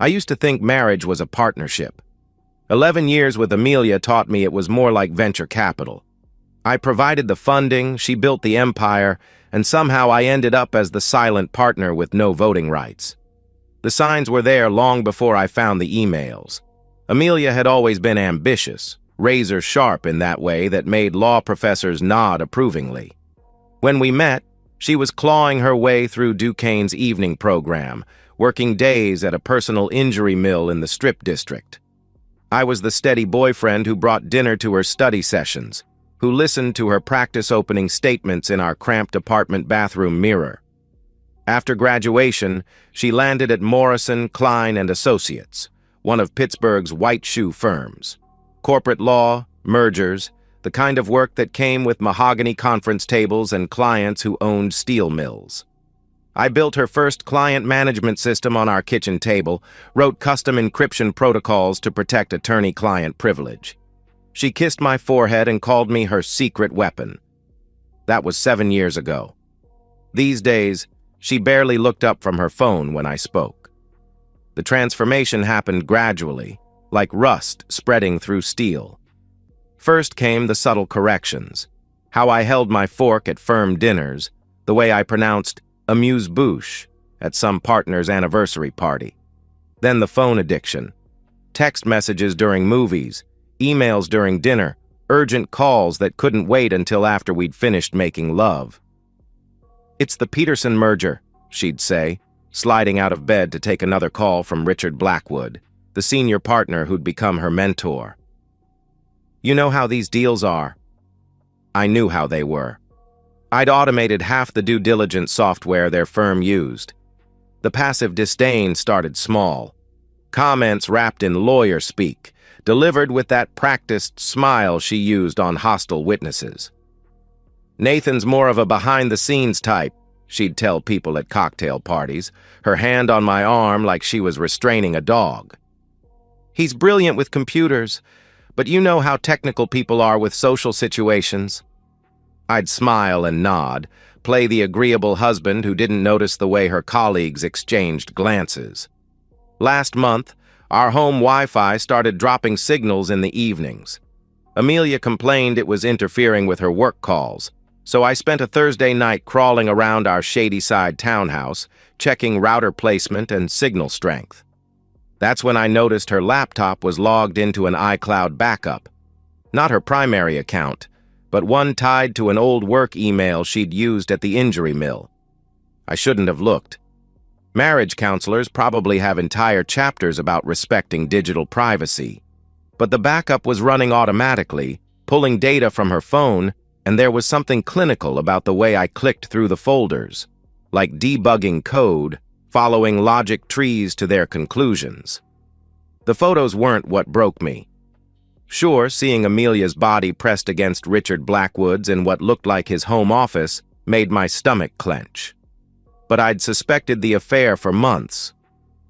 I used to think marriage was a partnership. 11 years with Amelia taught me it was more like venture capital. I provided the funding, she built the empire, and somehow I ended up as the silent partner with no voting rights. The signs were there long before I found the emails. Amelia had always been ambitious, razor sharp in that way that made law professors nod approvingly. When we met, she was clawing her way through Duquesne's evening program, working days at a personal injury mill in the Strip District. I was the steady boyfriend who brought dinner to her study sessions, who listened to her practice opening statements in our cramped apartment bathroom mirror. After graduation, she landed at Morrison, Klein & Associates, one of Pittsburgh's white shoe firms. Corporate law, mergers, the kind of work that came with mahogany conference tables and clients who owned steel mills. I built her first client management system on our kitchen table, wrote custom encryption protocols to protect attorney-client privilege. She kissed my forehead and called me her secret weapon. That was 7 years ago. These days, she barely looked up from her phone when I spoke. The transformation happened gradually, like rust spreading through steel. First came the subtle corrections, how I held my fork at firm dinners, the way I pronounced amuse-bouche at some partner's anniversary party. Then the phone addiction, text messages during movies, emails during dinner, urgent calls that couldn't wait until after we'd finished making love. "It's the Peterson merger," she'd say, sliding out of bed to take another call from Richard Blackwood, the senior partner who'd become her mentor. "You know how these deals are." I knew how they were. I'd automated half the due diligence software their firm used. The passive disdain started small. Comments wrapped in lawyer speak, delivered with that practiced smile she used on hostile witnesses. "Nathan's more of a behind-the-scenes type," she'd tell people at cocktail parties, her hand on my arm like she was restraining a dog. "He's brilliant with computers, but you know how technical people are with social situations." I'd smile and nod, play the agreeable husband who didn't notice the way her colleagues exchanged glances. Last month, our home Wi-Fi started dropping signals in the evenings. Amelia complained it was interfering with her work calls, so I spent a Thursday night crawling around our Shadyside townhouse, checking router placement and signal strength. That's when I noticed her laptop was logged into an iCloud backup. Not her primary account, but one tied to an old work email she'd used at the injury mill. I shouldn't have looked. Marriage counselors probably have entire chapters about respecting digital privacy. But the backup was running automatically, pulling data from her phone, and there was something clinical about the way I clicked through the folders, like debugging code, following logic trees to their conclusions. The photos weren't what broke me. Sure, seeing Amelia's body pressed against Richard Blackwood's in what looked like his home office made my stomach clench. But I'd suspected the affair for months.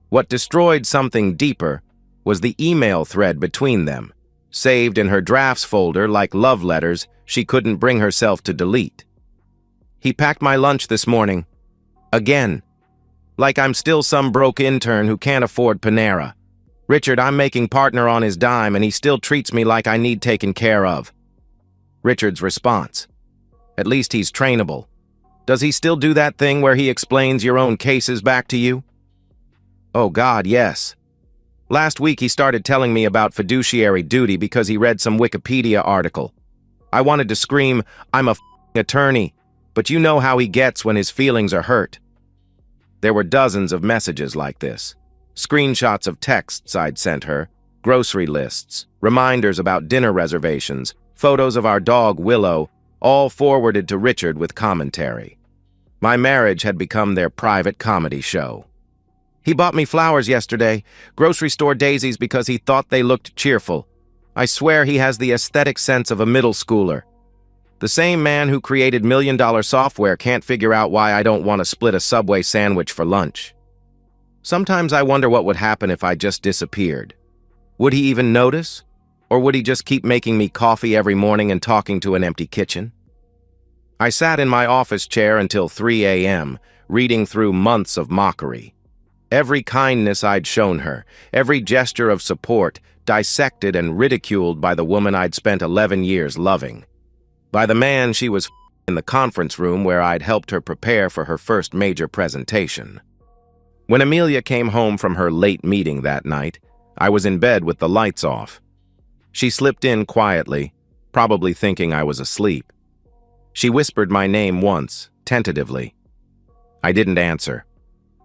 What destroyed something deeper was the email thread between them, saved in her drafts folder like love letters she couldn't bring herself to delete. "He packed my lunch this morning. Again. Like I'm still some broke intern who can't afford Panera. Richard, I'm making partner on his dime and he still treats me like I need taken care of." Richard's response: "At least he's trainable. Does he still do that thing where he explains your own cases back to you?" "Oh God, yes. Last week he started telling me about fiduciary duty because he read some Wikipedia article. I wanted to scream, 'I'm a f***ing attorney,' but you know how he gets when his feelings are hurt." There were dozens of messages like this. Screenshots of texts I'd sent her, grocery lists, reminders about dinner reservations, photos of our dog Willow, all forwarded to Richard with commentary. My marriage had become their private comedy show. "He bought me flowers yesterday, grocery store daisies because he thought they looked cheerful. I swear he has the aesthetic sense of a middle schooler. The same man who created million-dollar software can't figure out why I don't want to split a Subway sandwich for lunch." Sometimes I wonder what would happen if I just disappeared. Would he even notice? Or would he just keep making me coffee every morning and talking to an empty kitchen? I sat in my office chair until 3 a.m., reading through months of mockery. Every kindness I'd shown her, every gesture of support, dissected and ridiculed by the woman I'd spent 11 years loving. By the man she was in the conference room where I'd helped her prepare for her first major presentation. When Amelia came home from her late meeting that night, I was in bed with the lights off. She slipped in quietly, probably thinking I was asleep. She whispered my name once, tentatively. I didn't answer.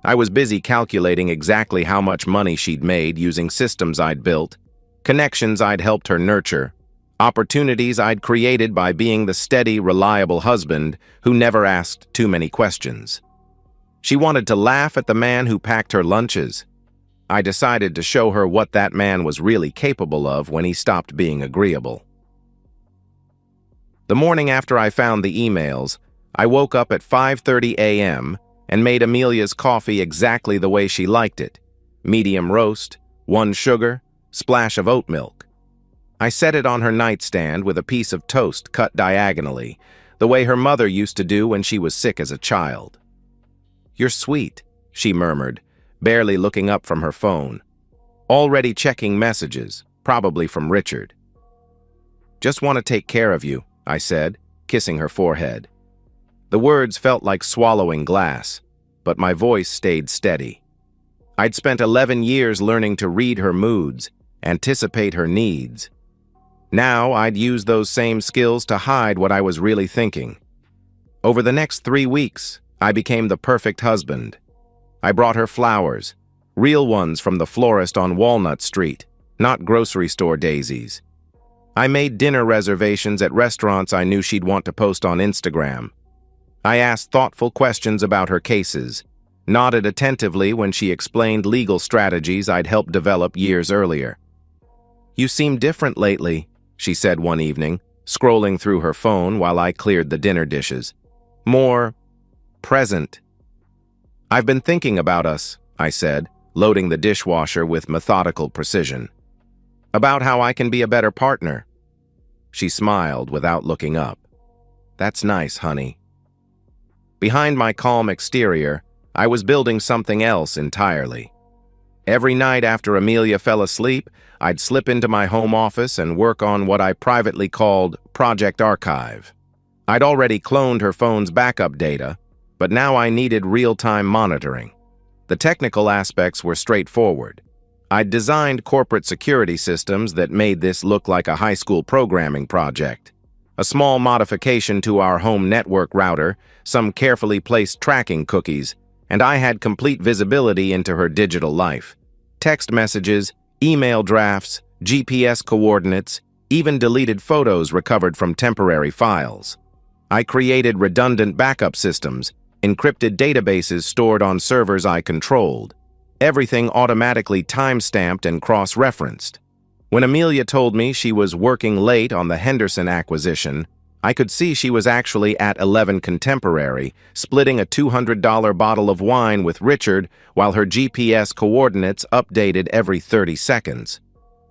I was busy calculating exactly how much money she'd made using systems I'd built, connections I'd helped her nurture, opportunities I'd created by being the steady, reliable husband who never asked too many questions. She wanted to laugh at the man who packed her lunches. I decided to show her what that man was really capable of when he stopped being agreeable. The morning after I found the emails, I woke up at 5:30 a.m. and made Amelia's coffee exactly the way she liked it. Medium roast, 1 sugar, splash of oat milk. I set it on her nightstand with a piece of toast cut diagonally, the way her mother used to do when she was sick as a child. "You're sweet," she murmured, barely looking up from her phone. Already checking messages, probably from Richard. "Just want to take care of you," I said, kissing her forehead. The words felt like swallowing glass, but my voice stayed steady. I'd spent 11 years learning to read her moods, anticipate her needs. Now I'd use those same skills to hide what I was really thinking. Over the next 3 weeks, I became the perfect husband. I brought her flowers, real ones from the florist on Walnut Street, not grocery store daisies. I made dinner reservations at restaurants I knew she'd want to post on Instagram. I asked thoughtful questions about her cases, nodded attentively when she explained legal strategies I'd helped develop years earlier. "You seem different lately," she said one evening, scrolling through her phone while I cleared the dinner dishes. "More present." "I've been thinking about us," I said, loading the dishwasher with methodical precision. "About how I can be a better partner." She smiled without looking up. "That's nice, honey." Behind my calm exterior, I was building something else entirely. Every night after Amelia fell asleep, I'd slip into my home office and work on what I privately called Project Archive. I'd already cloned her phone's backup data, but now I needed real-time monitoring. The technical aspects were straightforward. I'd designed corporate security systems that made this look like a high school programming project. A small modification to our home network router, some carefully placed tracking cookies, and I had complete visibility into her digital life. Text messages, email drafts, GPS coordinates, even deleted photos recovered from temporary files. I created redundant backup systems, encrypted databases stored on servers I controlled. Everything automatically time-stamped and cross-referenced. When Amelia told me she was working late on the Henderson acquisition, I could see she was actually at 11 Contemporary, splitting a $200 bottle of wine with Richard while her GPS coordinates updated every 30 seconds.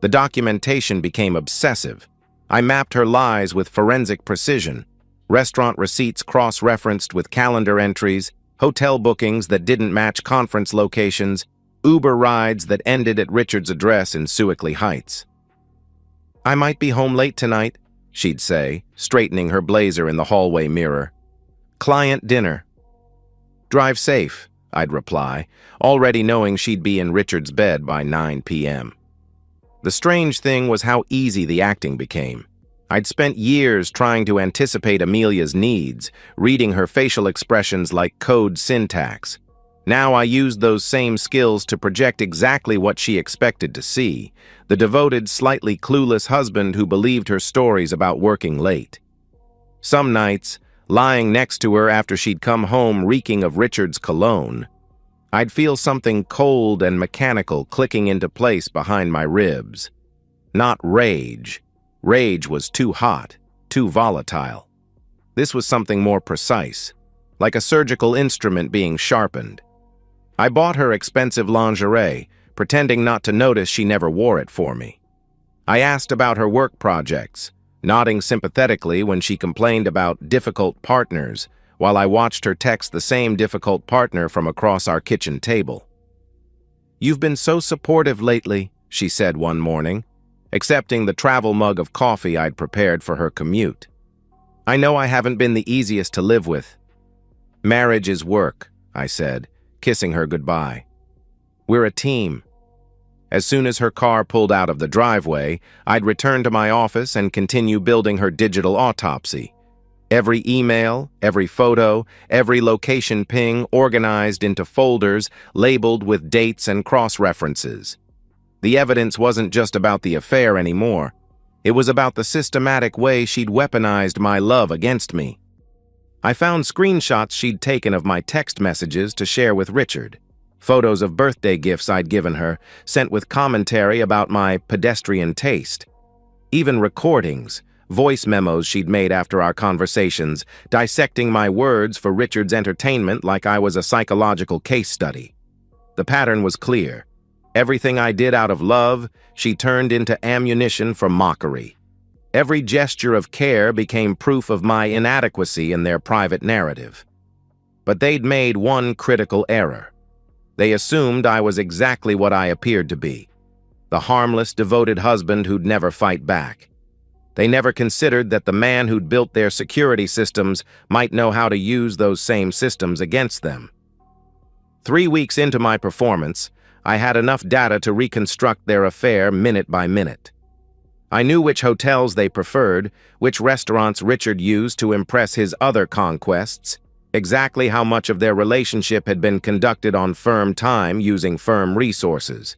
The documentation became obsessive. I mapped her lies with forensic precision. Restaurant receipts cross-referenced with calendar entries, hotel bookings that didn't match conference locations, Uber rides that ended at Richard's address in Sewickley Heights. "I might be home late tonight," she'd say, straightening her blazer in the hallway mirror. "Client dinner." "Drive safe," I'd reply, already knowing she'd be in Richard's bed by 9 p.m. The strange thing was how easy the acting became. I'd spent years trying to anticipate Amelia's needs, reading her facial expressions like code syntax. Now I used those same skills to project exactly what she expected to see, the devoted, slightly clueless husband who believed her stories about working late. Some nights, lying next to her after she'd come home reeking of Richard's cologne, I'd feel something cold and mechanical clicking into place behind my ribs. Not rage. Rage was too hot, too volatile. This was something more precise, like a surgical instrument being sharpened. I bought her expensive lingerie, pretending not to notice she never wore it for me. I asked about her work projects, nodding sympathetically when she complained about difficult partners, while I watched her text the same difficult partner from across our kitchen table. "You've been so supportive lately," she said one morning, accepting the travel mug of coffee I'd prepared for her commute. "I know I haven't been the easiest to live with." "Marriage is work," I said, kissing her goodbye. "We're a team." As soon as her car pulled out of the driveway, I'd return to my office and continue building her digital autopsy. Every email, every photo, every location ping organized into folders labeled with dates and cross-references. The evidence wasn't just about the affair anymore. It was about the systematic way she'd weaponized my love against me. I found screenshots she'd taken of my text messages to share with Richard. Photos of birthday gifts I'd given her, sent with commentary about my pedestrian taste. Even recordings, voice memos she'd made after our conversations, dissecting my words for Richard's entertainment like I was a psychological case study. The pattern was clear. Everything I did out of love, she turned into ammunition for mockery. Every gesture of care became proof of my inadequacy in their private narrative. But they'd made one critical error. They assumed I was exactly what I appeared to be, the harmless, devoted husband who'd never fight back. They never considered that the man who'd built their security systems might know how to use those same systems against them. 3 weeks into my performance, I had enough data to reconstruct their affair minute by minute. I knew which hotels they preferred, which restaurants Richard used to impress his other conquests, exactly how much of their relationship had been conducted on firm time using firm resources.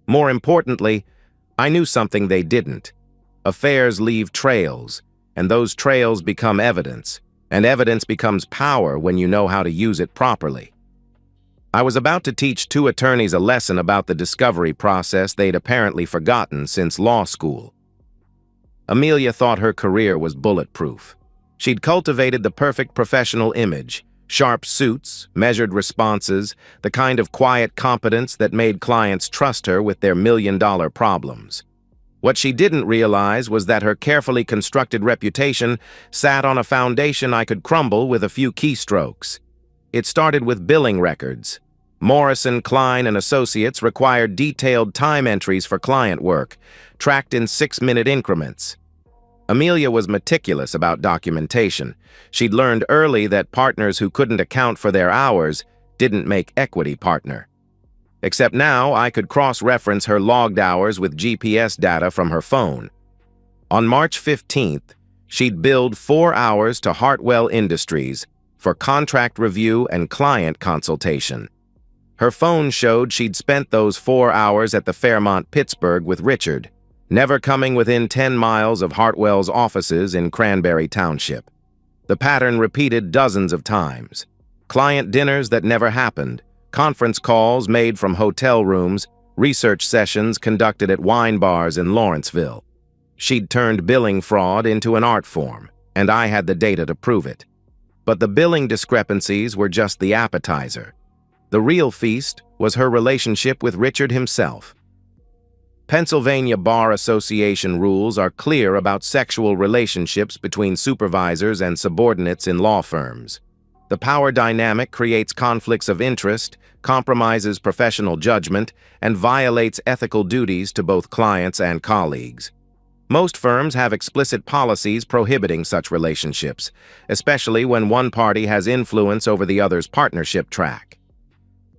More importantly, I knew something they didn't. Affairs leave trails, and those trails become evidence, and evidence becomes power when you know how to use it properly. I was about to teach 2 attorneys a lesson about the discovery process they'd apparently forgotten since law school. Amelia thought her career was bulletproof. She'd cultivated the perfect professional image, sharp suits, measured responses, the kind of quiet competence that made clients trust her with their million-dollar problems. What she didn't realize was that her carefully constructed reputation sat on a foundation I could crumble with a few keystrokes. It started with billing records. Morrison, Klein, and Associates required detailed time entries for client work, tracked in 6-minute increments. Amelia was meticulous about documentation. She'd learned early that partners who couldn't account for their hours didn't make equity partner. Except now I could cross-reference her logged hours with GPS data from her phone. On March 15th, she'd billed 4 hours to Hartwell Industries for contract review and client consultation. Her phone showed she'd spent those 4 hours at the Fairmont Pittsburgh with Richard, never coming within 10 miles of Hartwell's offices in Cranberry Township. The pattern repeated dozens of times. Client dinners that never happened, conference calls made from hotel rooms, research sessions conducted at wine bars in Lawrenceville. She'd turned billing fraud into an art form, and I had the data to prove it. But the billing discrepancies were just the appetizer. The real feast was her relationship with Richard himself. Pennsylvania Bar Association rules are clear about sexual relationships between supervisors and subordinates in law firms. The power dynamic creates conflicts of interest, compromises professional judgment, and violates ethical duties to both clients and colleagues. Most firms have explicit policies prohibiting such relationships, especially when one party has influence over the other's partnership track.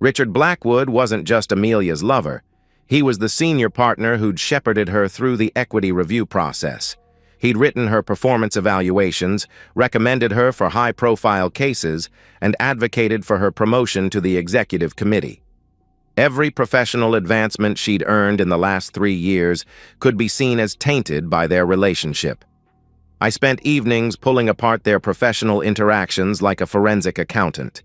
Richard Blackwood wasn't just Amelia's lover. He was the senior partner who'd shepherded her through the equity review process. He'd written her performance evaluations, recommended her for high-profile cases, and advocated for her promotion to the executive committee. Every professional advancement she'd earned in the last 3 years could be seen as tainted by their relationship. I spent evenings pulling apart their professional interactions like a forensic accountant.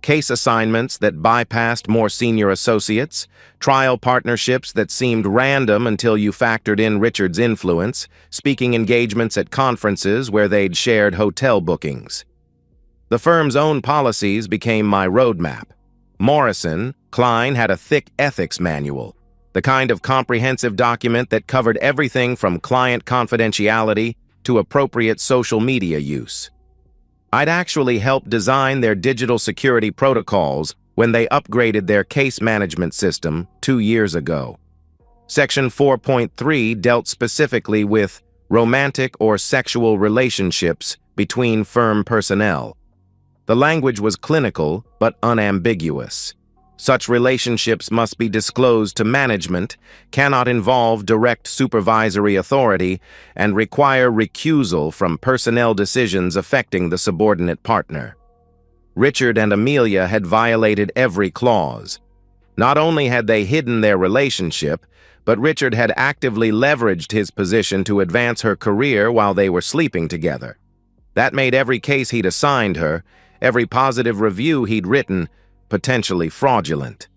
Case assignments that bypassed more senior associates, trial partnerships that seemed random until you factored in Richard's influence, speaking engagements at conferences where they'd shared hotel bookings. The firm's own policies became my roadmap. Morrison, Klein had a thick ethics manual, the kind of comprehensive document that covered everything from client confidentiality to appropriate social media use. I'd actually helped design their digital security protocols when they upgraded their case management system 2 years ago. Section 4.3 dealt specifically with romantic or sexual relationships between firm personnel. The language was clinical but unambiguous. Such relationships must be disclosed to management, cannot involve direct supervisory authority, and require recusal from personnel decisions affecting the subordinate partner. Richard and Amelia had violated every clause. Not only had they hidden their relationship, but Richard had actively leveraged his position to advance her career while they were sleeping together. That made every case he'd assigned her, every positive review he'd written, potentially fraudulent.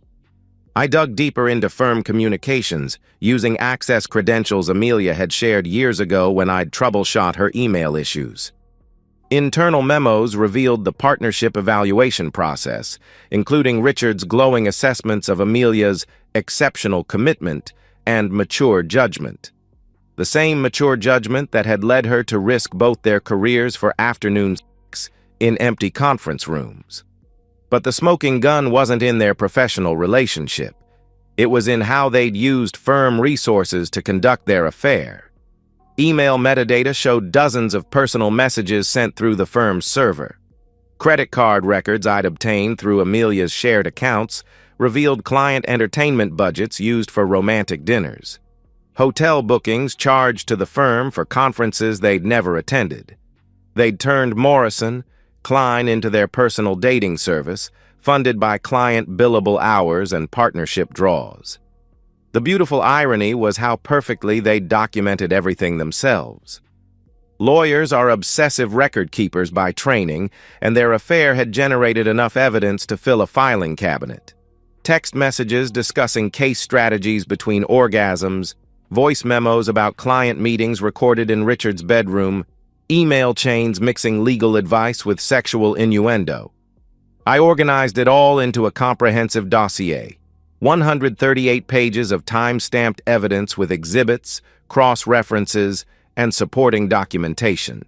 I dug deeper into firm communications, using access credentials Amelia had shared years ago when I'd troubleshot her email issues. Internal memos revealed the partnership evaluation process, including Richard's glowing assessments of Amelia's exceptional commitment and mature judgment. The same mature judgment that had led her to risk both their careers for afternoon sex in empty conference rooms. But the smoking gun wasn't in their professional relationship. It was in how they'd used firm resources to conduct their affair. Email metadata showed dozens of personal messages sent through the firm's server. Credit card records I'd obtained through Amelia's shared accounts revealed client entertainment budgets used for romantic dinners. Hotel bookings charged to the firm for conferences they'd never attended. They'd turned Morrison, Klein into their personal dating service, funded by client billable hours and partnership draws. The beautiful irony was how perfectly they'd documented everything themselves. Lawyers are obsessive record keepers by training, and their affair had generated enough evidence to fill a filing cabinet. Text messages discussing case strategies between orgasms, voice memos about client meetings recorded in Richard's bedroom, email chains mixing legal advice with sexual innuendo. I organized it all into a comprehensive dossier, 138 pages of time-stamped evidence with exhibits, cross-references, and supporting documentation.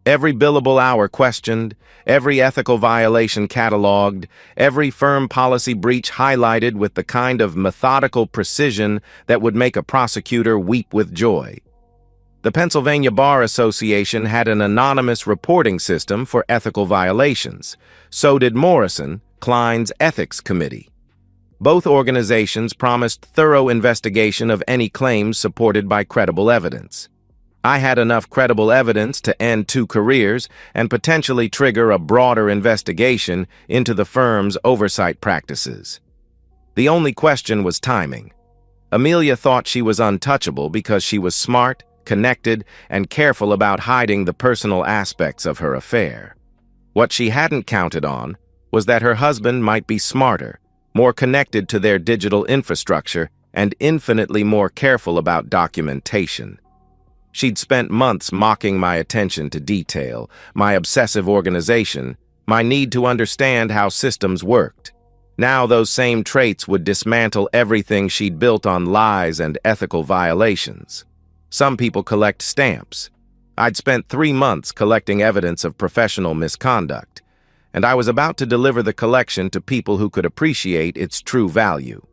Every billable hour questioned, every ethical violation cataloged, every firm policy breach highlighted with the kind of methodical precision that would make a prosecutor weep with joy. The Pennsylvania Bar Association had an anonymous reporting system for ethical violations. So did Morrison, Klein's ethics committee. Both organizations promised thorough investigation of any claims supported by credible evidence. I had enough credible evidence to end 2 careers and potentially trigger a broader investigation into the firm's oversight practices. The only question was timing. Amelia thought she was untouchable because she was smart, connected, and careful about hiding the personal aspects of her affair. What she hadn't counted on was that her husband might be smarter, more connected to their digital infrastructure, and infinitely more careful about documentation. She'd spent months mocking my attention to detail, my obsessive organization, my need to understand how systems worked. Now those same traits would dismantle everything she'd built on lies and ethical violations. Some people collect stamps. I'd spent 3 months collecting evidence of professional misconduct, and I was about to deliver the collection to people who could appreciate its true value.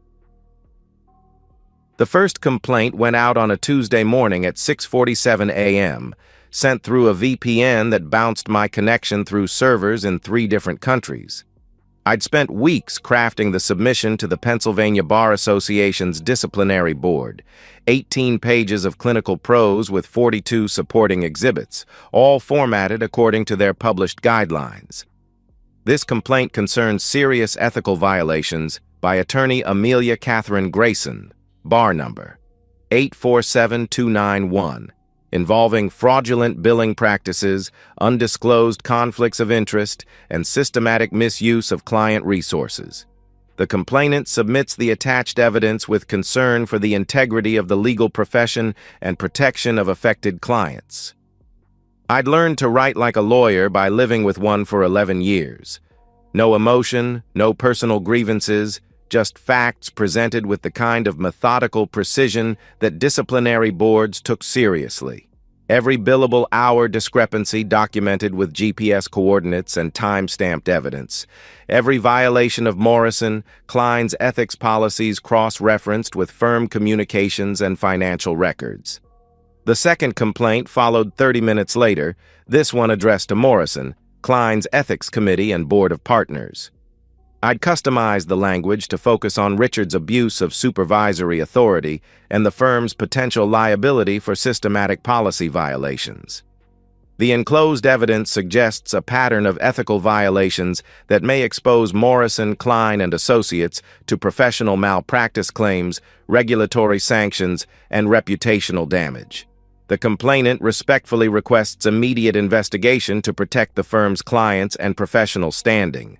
The first complaint went out on a Tuesday morning at 6:47 a.m., sent through a VPN that bounced my connection through servers in 3 different countries. I'd spent weeks crafting the submission to the Pennsylvania Bar Association's disciplinary board, 18 pages of clinical prose with 42 supporting exhibits, all formatted according to their published guidelines. This complaint concerns serious ethical violations by attorney Amelia Catherine Grayson, bar number 847291, involving fraudulent billing practices, undisclosed conflicts of interest, and systematic misuse of client resources. The complainant submits the attached evidence with concern for the integrity of the legal profession and protection of affected clients. I'd learned to write like a lawyer by living with one for 11 years. No emotion, no personal grievances, just facts presented with the kind of methodical precision that disciplinary boards took seriously. Every billable hour discrepancy documented with GPS coordinates and time-stamped evidence. Every violation of Morrison, Klein's ethics policies cross-referenced with firm communications and financial records. The second complaint followed 30 minutes later, this one addressed to Morrison, Klein's ethics committee and board of partners. I'd customized the language to focus on Richard's abuse of supervisory authority and the firm's potential liability for systematic policy violations. The enclosed evidence suggests a pattern of ethical violations that may expose Morrison, Klein, and Associates to professional malpractice claims, regulatory sanctions, and reputational damage. The complainant respectfully requests immediate investigation to protect the firm's clients and professional standing.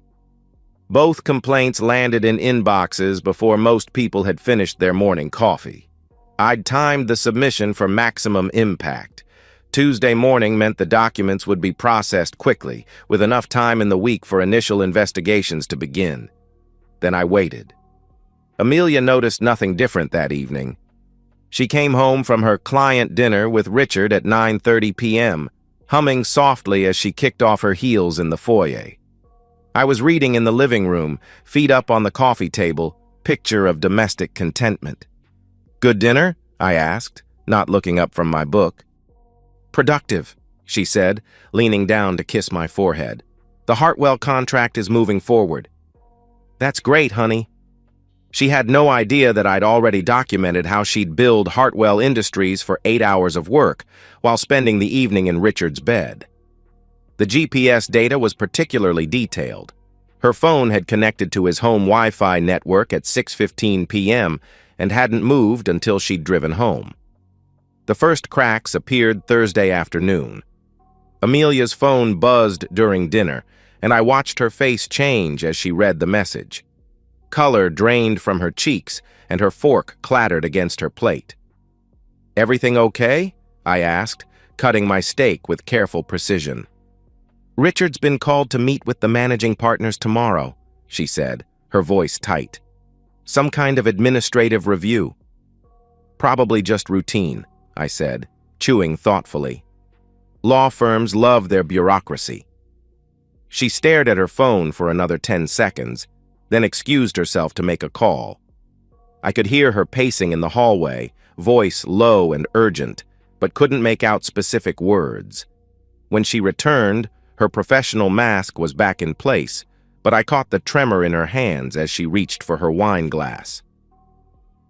Both complaints landed in inboxes before most people had finished their morning coffee. I'd timed the submission for maximum impact. Tuesday morning meant the documents would be processed quickly, with enough time in the week for initial investigations to begin. Then I waited. Amelia noticed nothing different that evening. She came home from her client dinner with Richard at 9:30 p.m., humming softly as she kicked off her heels in the foyer. I was reading in the living room, feet up on the coffee table, picture of domestic contentment. "Good dinner?" I asked, not looking up from my book. "Productive," she said, leaning down to kiss my forehead. "The Hartwell contract is moving forward." "That's great, honey." She had no idea that I'd already documented how she'd billed Hartwell Industries for 8 hours of work while spending the evening in Richard's bed. The GPS data was particularly detailed. Her phone had connected to his home Wi-Fi network at 6:15 p.m. and hadn't moved until she'd driven home. The first cracks appeared Thursday afternoon. Amelia's phone buzzed during dinner, and I watched her face change as she read the message. Color drained from her cheeks, and her fork clattered against her plate. "Everything okay?" I asked, cutting my steak with careful precision. "Richard's been called to meet with the managing partners tomorrow," she said, her voice tight. "Some kind of administrative review." "Probably just routine," I said, chewing thoughtfully. "Law firms love their bureaucracy." She stared at her phone for another 10 seconds, then excused herself to make a call. I could hear her pacing in the hallway, voice low and urgent, but couldn't make out specific words. When she returned, her professional mask was back in place, but I caught the tremor in her hands as she reached for her wine glass.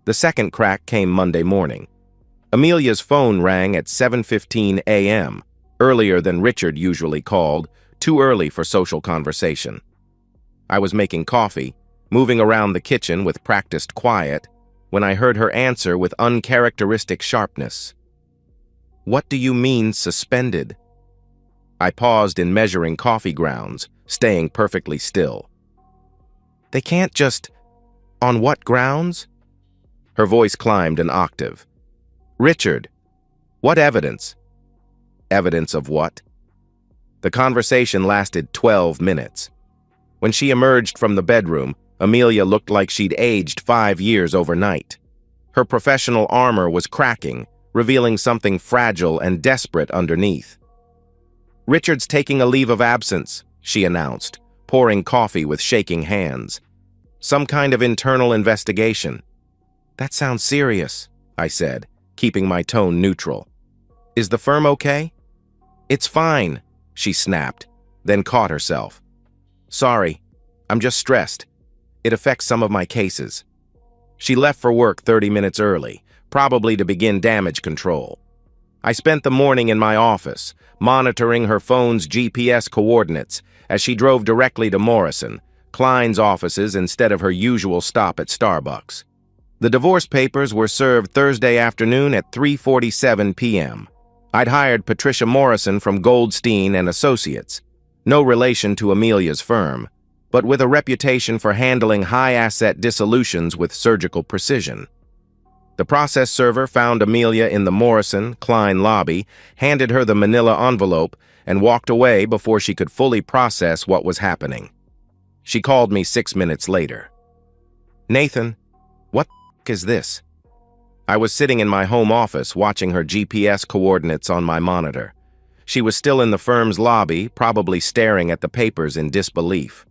The second crack came Monday morning. Amelia's phone rang at 7:15 a.m., earlier than Richard usually called, too early for social conversation. I was making coffee, moving around the kitchen with practiced quiet, when I heard her answer with uncharacteristic sharpness. "What do you mean, suspended?" I paused in measuring coffee grounds, staying perfectly still. "They can't just... On what grounds?" Her voice climbed an octave. "Richard, what evidence?" "Evidence of what?" The conversation lasted 12 minutes. When she emerged from the bedroom, Amelia looked like she'd aged 5 years overnight. Her professional armor was cracking, revealing something fragile and desperate underneath. "Richard's taking a leave of absence," she announced, pouring coffee with shaking hands. "Some kind of internal investigation." "That sounds serious," I said, keeping my tone neutral. "Is the firm okay?" "It's fine," she snapped, then caught herself. "Sorry, I'm just stressed. It affects some of my cases." She left for work 30 minutes early, probably to begin damage control. I spent the morning in my office, monitoring her phone's GPS coordinates as she drove directly to Morrison, Klein's offices instead of her usual stop at Starbucks. The divorce papers were served Thursday afternoon at 3:47 p.m. I'd hired Patricia Morrison from Goldstein and Associates, no relation to Amelia's firm, but with a reputation for handling high-asset dissolutions with surgical precision. The process server found Amelia in the Morrison, Klein lobby, handed her the manila envelope, and walked away before she could fully process what was happening. She called me 6 minutes later. "Nathan, what the f*** is this?" I was sitting in my home office watching her GPS coordinates on my monitor. She was still in the firm's lobby, probably staring at the papers in disbelief.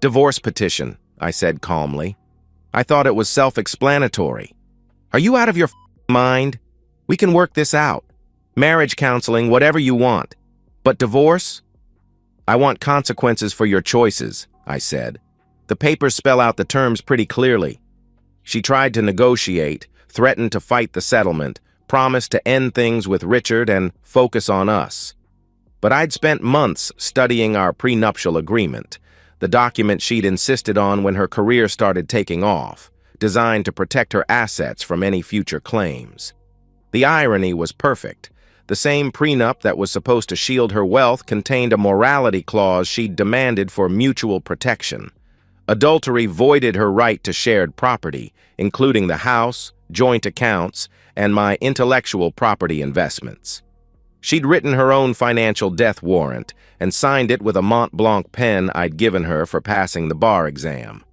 "Divorce petition," I said calmly. "I thought it was self-explanatory. Are you out of your mind? We can work this out. Marriage counseling, whatever you want. But divorce? I want consequences for your choices," I said. "The papers spell out the terms pretty clearly." She tried to negotiate, threatened to fight the settlement, promised to end things with Richard and focus on us. But I'd spent months studying our prenuptial agreement, the document she'd insisted on when her career started taking off, designed to protect her assets from any future claims. The irony was perfect. The same prenup that was supposed to shield her wealth contained a morality clause she'd demanded for mutual protection. Adultery voided her right to shared property, including the house, joint accounts, and my intellectual property investments. She'd written her own financial death warrant and signed it with a Mont Blanc pen I'd given her for passing the bar exam.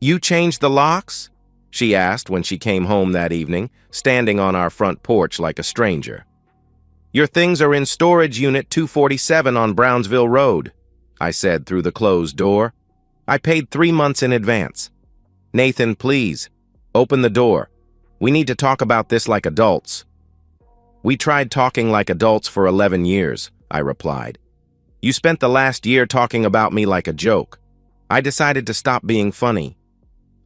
"You changed the locks?" she asked when she came home that evening, standing on our front porch like a stranger. "Your things are in storage unit 247 on Brownsville Road," I said through the closed door. "I paid 3 months in advance." "Nathan, please, open the door. We need to talk about this like adults." "We tried talking like adults for 11 years, I replied. "You spent the last year talking about me like a joke. I decided to stop being funny."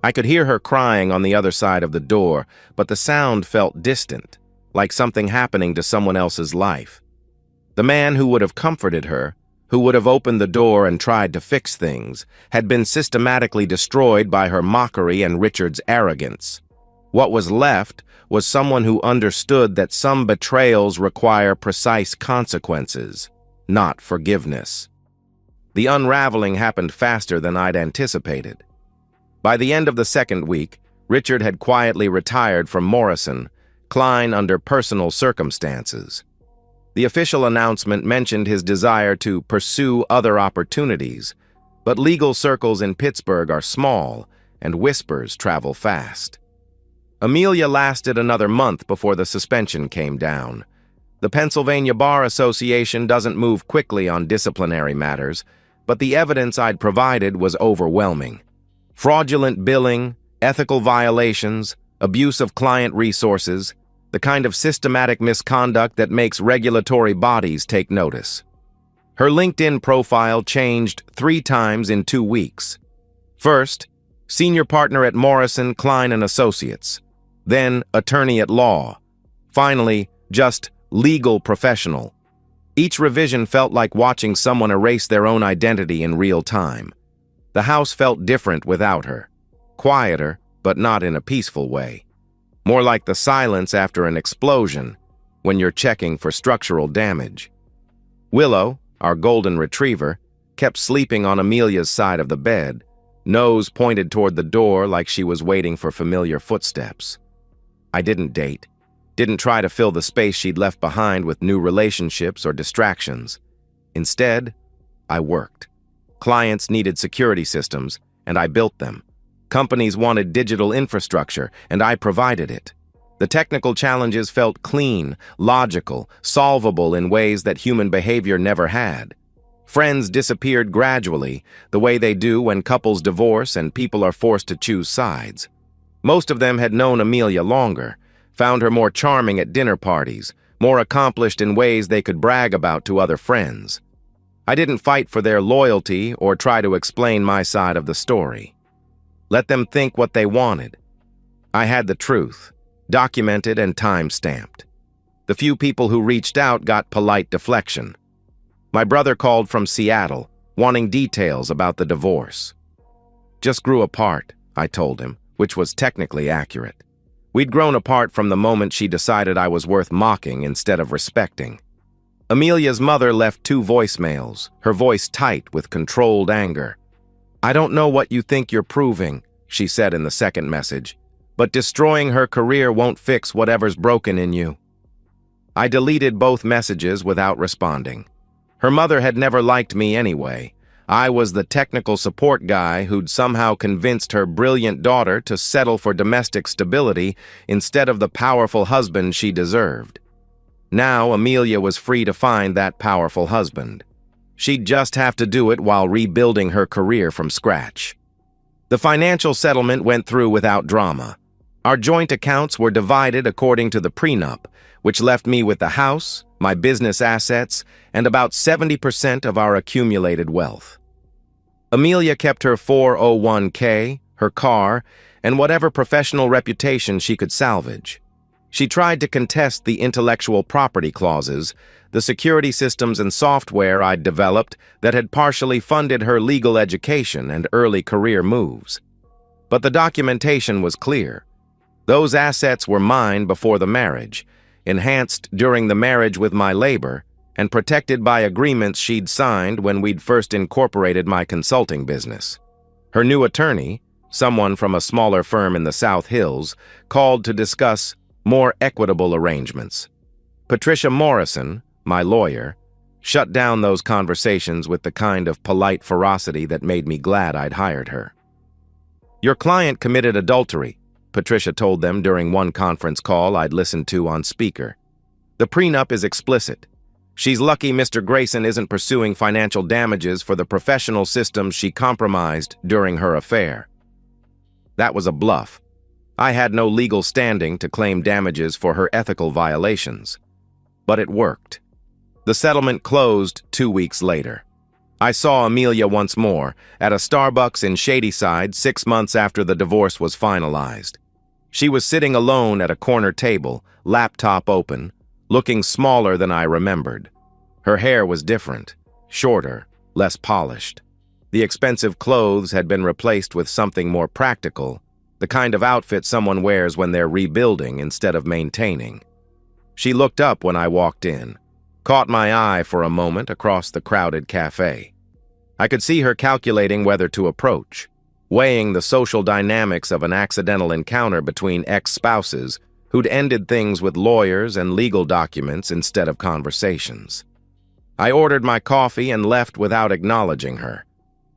I could hear her crying on the other side of the door, but the sound felt distant, like something happening to someone else's life. The man who would have comforted her, who would have opened the door and tried to fix things, had been systematically destroyed by her mockery and Richard's arrogance. What was left was someone who understood that some betrayals require precise consequences, not forgiveness. The unraveling happened faster than I'd anticipated. By the end of the second week, Richard had quietly retired from Morrison, Klein under personal circumstances. The official announcement mentioned his desire to pursue other opportunities, but legal circles in Pittsburgh are small and whispers travel fast. Amelia lasted another month before the suspension came down. The Pennsylvania Bar Association doesn't move quickly on disciplinary matters, but the evidence I'd provided was overwhelming. Fraudulent billing, ethical violations, abuse of client resources, the kind of systematic misconduct that makes regulatory bodies take notice. Her LinkedIn profile changed 3 times in 2 weeks. First, senior partner at Morrison, Klein & Associates. Then, attorney at law. Finally, just legal professional. Each revision felt like watching someone erase their own identity in real time. The house felt different without her. Quieter, but not in a peaceful way. More like the silence after an explosion, when you're checking for structural damage. Willow, our golden retriever, kept sleeping on Amelia's side of the bed, nose pointed toward the door like she was waiting for familiar footsteps. I didn't date, didn't try to fill the space she'd left behind with new relationships or distractions. Instead, I worked. Clients needed security systems, and I built them. Companies wanted digital infrastructure, and I provided it. The technical challenges felt clean, logical, solvable in ways that human behavior never had. Friends disappeared gradually, the way they do when couples divorce and people are forced to choose sides. Most of them had known Amelia longer, found her more charming at dinner parties, more accomplished in ways they could brag about to other friends. I didn't fight for their loyalty or try to explain my side of the story. Let them think what they wanted. I had the truth, documented and time-stamped. The few people who reached out got polite deflection. My brother called from Seattle, wanting details about the divorce. Just grew apart, I told him, which was technically accurate. We'd grown apart from the moment she decided I was worth mocking instead of respecting. Amelia's mother left 2 voicemails, her voice tight with controlled anger. "I don't know what you think you're proving," she said in the second message, "but destroying her career won't fix whatever's broken in you." I deleted both messages without responding. Her mother had never liked me anyway. I was the technical support guy who'd somehow convinced her brilliant daughter to settle for domestic stability instead of the powerful husband she deserved. Now Amelia was free to find that powerful husband. She'd just have to do it while rebuilding her career from scratch. The financial settlement went through without drama. Our joint accounts were divided according to the prenup, which left me with the house, my business assets, and about 70% of our accumulated wealth. Amelia kept her 401k, her car, and whatever professional reputation she could salvage. She tried to contest the intellectual property clauses, the security systems and software I'd developed that had partially funded her legal education and early career moves. But the documentation was clear. Those assets were mine before the marriage, enhanced during the marriage with my labor, and protected by agreements she'd signed when we'd first incorporated my consulting business. Her new attorney, someone from a smaller firm in the South Hills, called to discuss more equitable arrangements. Patricia Morrison, my lawyer, shut down those conversations with the kind of polite ferocity that made me glad I'd hired her. "Your client committed adultery," Patricia told them during one conference call I'd listened to on speaker. "The prenup is explicit. She's lucky Mr. Grayson isn't pursuing financial damages for the professional systems she compromised during her affair." That was a bluff. I had no legal standing to claim damages for her ethical violations. But it worked. The settlement closed 2 weeks later. I saw Amelia once more, at a Starbucks in Shadyside 6 months after the divorce was finalized. She was sitting alone at a corner table, laptop open, looking smaller than I remembered. Her hair was different, shorter, less polished. The expensive clothes had been replaced with something more practical, the kind of outfit someone wears when they're rebuilding instead of maintaining. She looked up when I walked in, caught my eye for a moment across the crowded cafe. I could see her calculating whether to approach, weighing the social dynamics of an accidental encounter between ex-spouses who'd ended things with lawyers and legal documents instead of conversations. I ordered my coffee and left without acknowledging her.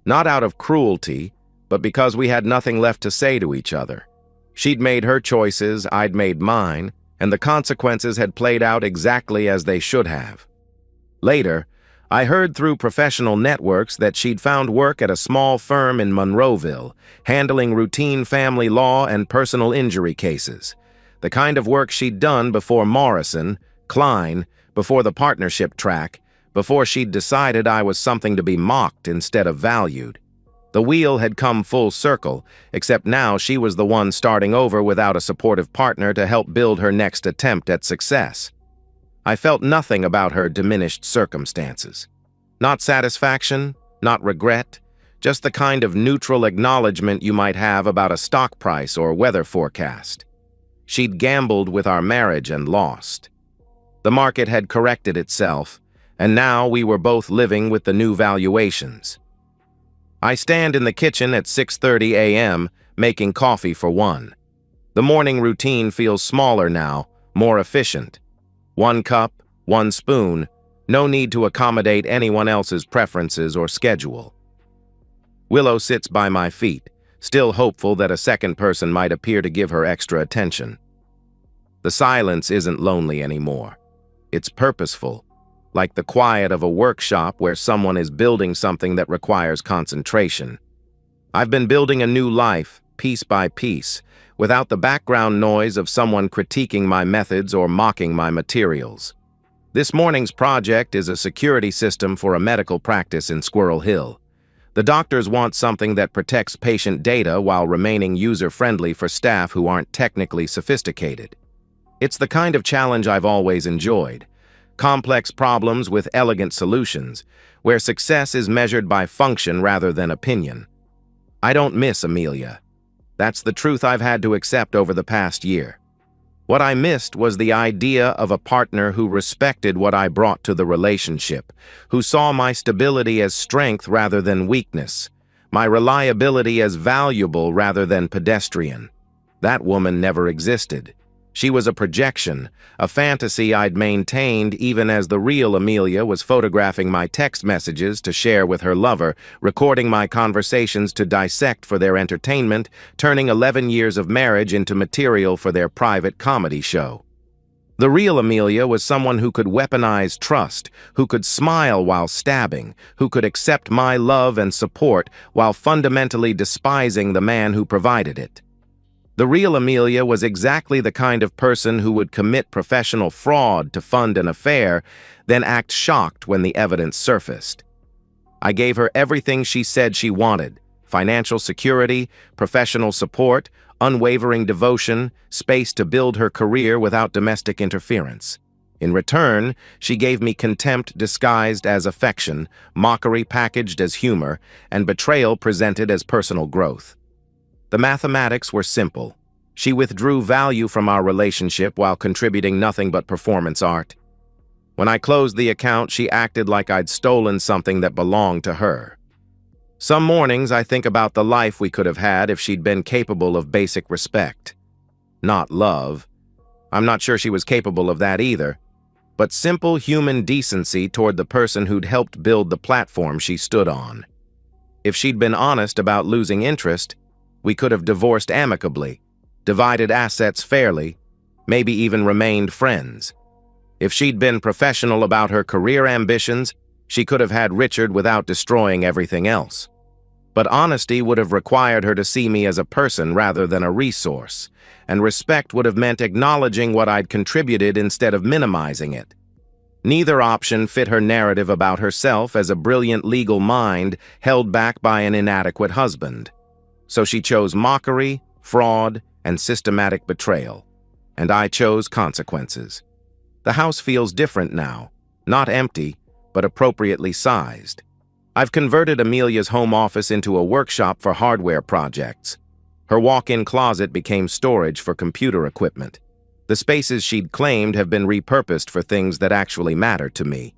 Not out of cruelty, but because we had nothing left to say to each other. She'd made her choices, I'd made mine, and the consequences had played out exactly as they should have. Later, I heard through professional networks that she'd found work at a small firm in Monroeville, handling routine family law and personal injury cases. The kind of work she'd done before Morrison, Klein, before the partnership track, before she'd decided I was something to be mocked instead of valued. The wheel had come full circle, except now she was the one starting over without a supportive partner to help build her next attempt at success. I felt nothing about her diminished circumstances. Not satisfaction, not regret, just the kind of neutral acknowledgement you might have about a stock price or weather forecast. She'd gambled with our marriage and lost. The market had corrected itself, and now we were both living with the new valuations. I stand in the kitchen at 6:30 a.m. making coffee for one. The morning routine feels smaller now, more efficient. 1 cup, 1 spoon, no need to accommodate anyone else's preferences or schedule. Willow sits by my feet, still hopeful that a second person might appear to give her extra attention. The silence isn't lonely anymore. It's purposeful, like the quiet of a workshop where someone is building something that requires concentration. I've been building a new life, piece by piece, without the background noise of someone critiquing my methods or mocking my materials. This morning's project is a security system for a medical practice in Squirrel Hill. The doctors want something that protects patient data while remaining user-friendly for staff who aren't technically sophisticated. It's the kind of challenge I've always enjoyed. Complex problems with elegant solutions, where success is measured by function rather than opinion. I don't miss Amelia. That's the truth I've had to accept over the past year. What I missed was the idea of a partner who respected what I brought to the relationship, who saw my stability as strength rather than weakness, my reliability as valuable rather than pedestrian. That woman never existed. She was a projection, a fantasy I'd maintained even as the real Amelia was photographing my text messages to share with her lover, recording my conversations to dissect for their entertainment, turning 11 years of marriage into material for their private comedy show. The real Amelia was someone who could weaponize trust, who could smile while stabbing, who could accept my love and support while fundamentally despising the man who provided it. The real Amelia was exactly the kind of person who would commit professional fraud to fund an affair, then act shocked when the evidence surfaced. I gave her everything she said she wanted: financial security, professional support, unwavering devotion, space to build her career without domestic interference. In return, she gave me contempt disguised as affection, mockery packaged as humor, and betrayal presented as personal growth. The mathematics were simple. She withdrew value from our relationship while contributing nothing but performance art. When I closed the account, she acted like I'd stolen something that belonged to her. Some mornings I think about the life we could have had if she'd been capable of basic respect. Not love. I'm not sure she was capable of that either, but simple human decency toward the person who'd helped build the platform she stood on. If she'd been honest about losing interest, we could have divorced amicably, divided assets fairly, maybe even remained friends. If she'd been professional about her career ambitions, she could have had Richard without destroying everything else. But honesty would have required her to see me as a person rather than a resource, and respect would have meant acknowledging what I'd contributed instead of minimizing it. Neither option fit her narrative about herself as a brilliant legal mind held back by an inadequate husband. So she chose mockery, fraud, and systematic betrayal. And I chose consequences. The house feels different now, not empty, but appropriately sized. I've converted Amelia's home office into a workshop for hardware projects. Her walk-in closet became storage for computer equipment. The spaces she'd claimed have been repurposed for things that actually matter to me.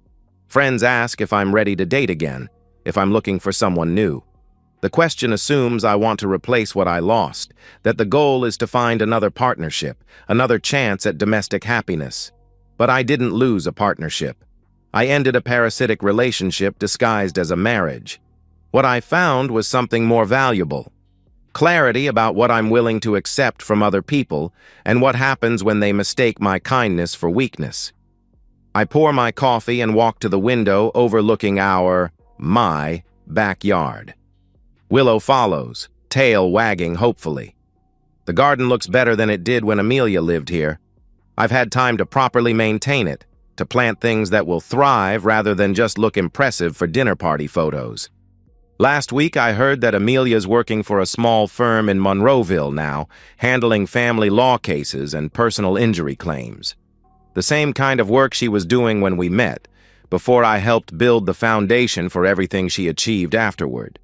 Friends ask if I'm ready to date again, if I'm looking for someone new. The question assumes I want to replace what I lost, that the goal is to find another partnership, another chance at domestic happiness. But I didn't lose a partnership. I ended a parasitic relationship disguised as a marriage. What I found was something more valuable: clarity about what I'm willing to accept from other people and what happens when they mistake my kindness for weakness. I pour my coffee and walk to the window overlooking my backyard. Willow follows, tail wagging hopefully. The garden looks better than it did when Amelia lived here. I've had time to properly maintain it, to plant things that will thrive rather than just look impressive for dinner party photos. Last week I heard that Amelia's working for a small firm in Monroeville now, handling family law cases and personal injury claims. The same kind of work she was doing when we met, before I helped build the foundation for everything she achieved afterward.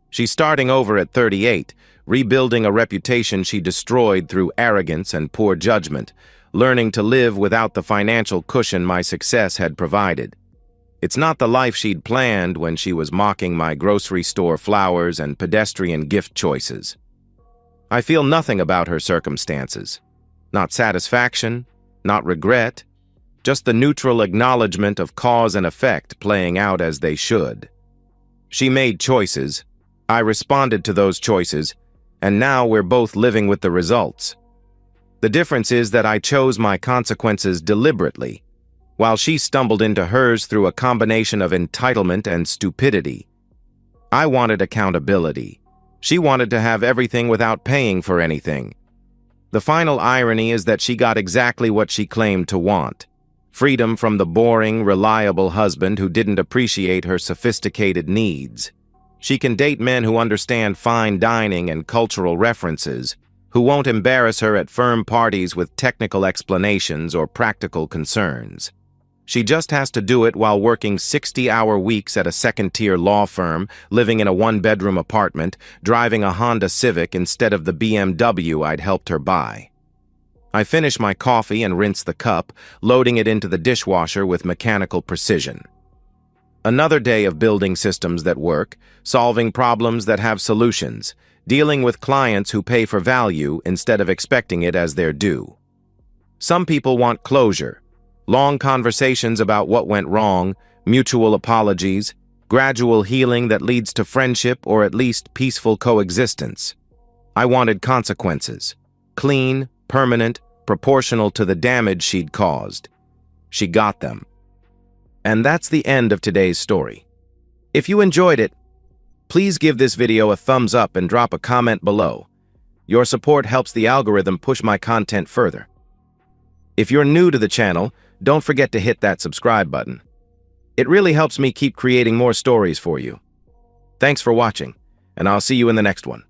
She's starting over at 38, rebuilding a reputation she destroyed through arrogance and poor judgment, learning to live without the financial cushion my success had provided. It's not the life she'd planned when she was mocking my grocery store flowers and pedestrian gift choices. I feel nothing about her circumstances. Not satisfaction, not regret, just the neutral acknowledgement of cause and effect playing out as they should. She made choices. I responded to those choices, and now we're both living with the results. The difference is that I chose my consequences deliberately, while she stumbled into hers through a combination of entitlement and stupidity. I wanted accountability. She wanted to have everything without paying for anything. The final irony is that she got exactly what she claimed to want: freedom from the boring, reliable husband who didn't appreciate her sophisticated needs. She can date men who understand fine dining and cultural references, who won't embarrass her at firm parties with technical explanations or practical concerns. She just has to do it while working 60-hour weeks at a second-tier law firm, living in a one-bedroom apartment, driving a Honda Civic instead of the BMW I'd helped her buy. I finish my coffee and rinse the cup, loading it into the dishwasher with mechanical precision. Another day of building systems that work, solving problems that have solutions, dealing with clients who pay for value instead of expecting it as their due. Some people want closure, long conversations about what went wrong, mutual apologies, gradual healing that leads to friendship or at least peaceful coexistence. I wanted consequences, clean, permanent, proportional to the damage she'd caused. She got them. And that's the end of today's story. If you enjoyed it, please give this video a thumbs up and drop a comment below. Your support helps the algorithm push my content further. If you're new to the channel, don't forget to hit that subscribe button. It really helps me keep creating more stories for you. Thanks for watching, and I'll see you in the next one.